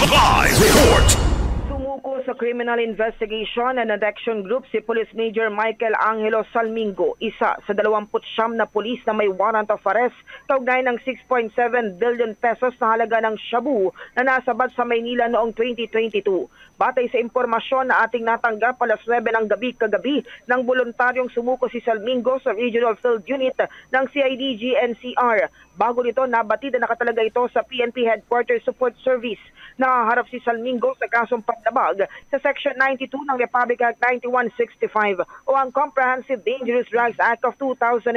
Live report! Sumuko sa criminal investigation and detection group si Police Major Michael Angelo Salmingo, isa sa 29 na pulis na may warrant of arrest kaugnay ng 6.7 billion pesos na halaga ng shabu na nasabad sa Maynila noong 2022. Batay sa impormasyon na ating natanggap alas 9 ng gabi kagabi nang voluntaryong sumuko si Salmingo sa Regional Field Unit ng CIDG-NCR. Bago nito, nabatid na nakatalaga ito sa PNP Headquarters Support Service. Nakaharap si Salmingo sa kasong paglabag sa Section 92 ng Republic Act 9165 o ang Comprehensive Dangerous Drugs Act of 2002.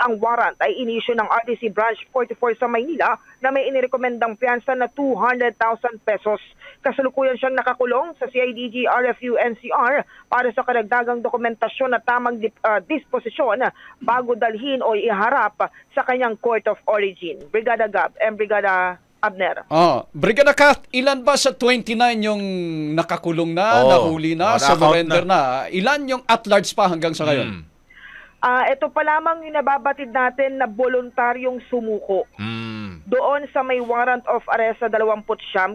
Ang warrant ay inisyu ng RTC Branch 44 sa Maynila na may inirekomendang piyansa na 200,000 pesos. Kasalukuyan siyang nakakulong sa CIDG RFU NCR para sa karagdagang dokumentasyon at tamang disposisyon bago dalhin o iharap sa kanyang court of origin. Brigada Gab and Brigada Abner. Brigada Kat, ilan ba sa 29 yung nakakulong na, nahuli na, surrender na? Ilan yung at large pa hanggang sa ngayon? Ito pa lamang yung nababatid natin na voluntaryong sumuko. Doon sa may warrant of arrest sa 29.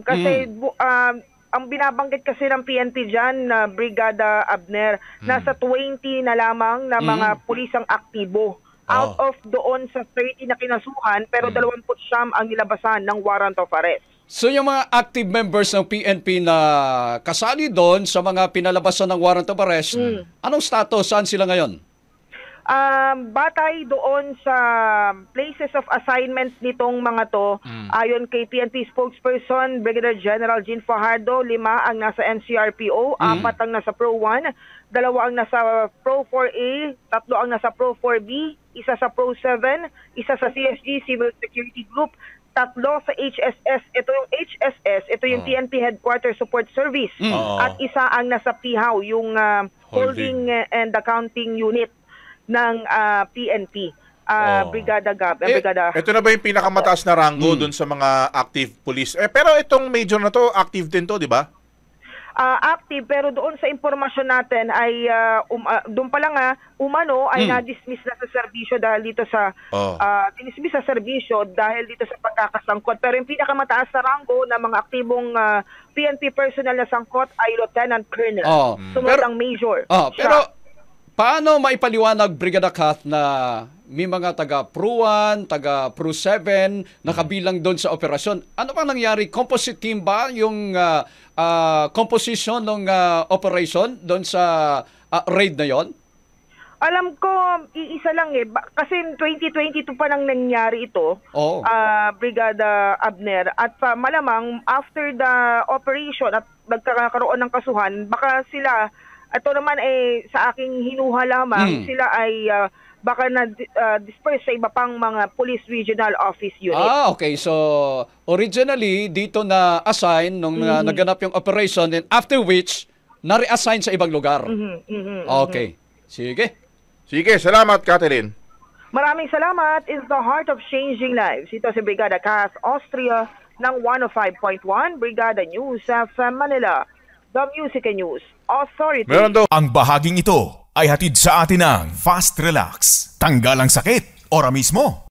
Kasi ang binabanggit kasi ng PNP dyan, na Brigada Abner, nasa 20 na lamang na mga pulis ang aktibo. Out of doon sa 30 na kinasuhan, pero 29 ang nilabasan ng warrant of arrest. So yung mga active members ng PNP na kasali doon sa mga pinalabasan ng warrant of arrest, anong status? Saan sila ngayon? Batay doon sa places of assignments nitong mga to, ayon kay PNP spokesperson Brigadier General Jean Fajardo, 5 ang nasa NCRPO, 4 ang nasa Pro 1, 2 ang nasa Pro 4A, 3 ang nasa Pro 4B, isa sa Pro 7, isa sa CSG Civil Security Group, 3 sa HSS. Ito yung HSS, ito yung PNP Headquarters Support Service, at isa ang nasa PIHAW, yung Holding and Accounting Unit ng PNP. Brigada Gab. Brigada. Ito na ba yung pinakamataas na ranggo dun sa mga active police? Pero itong major na to, active din to, di ba? Active, pero doon sa impormasyon natin ay doon pa lang umano ay na-dismiss na sa serbisyo dahil dito sa dinismiss sa serbisyo dahil dito sa pagkakasangkot. Pero yung pinakamataas na ranggo ng mga aktibong PNP personnel na sangkot ay Lieutenant Colonel. Sumunod ang Major. Pero paano maipaliwanag, Brigada Kath, na may mga taga Pro 1, taga Pro 7 na kabilang doon sa operasyon? Ano pang nangyari? Composite team ba yung composition ng operation doon sa raid na yon? Alam ko, iisa lang kasi 2022 pa nang nangyari ito, Brigada Abner. At malamang after the operation at nagkakaroon ng kasuhan, baka sila, ito naman sa aking hinuha lamang, sila ay baka na-disperse sa iba pang mga police regional office unit. Okay. So, originally, dito na-assign nung naganap yung operation, and after which, na-reassign sa ibang lugar. Okay. Sige. Sige, salamat, Catherine. Maraming salamat. It's the heart of changing lives. Ito si Brigada Cass, Austria, ng 105.1, Brigada News FM Manila. The Music and News Authority. Ang bahaging ito ay hatid sa atin ng Fast Relax. Tanggal ang sakit, ora mismo.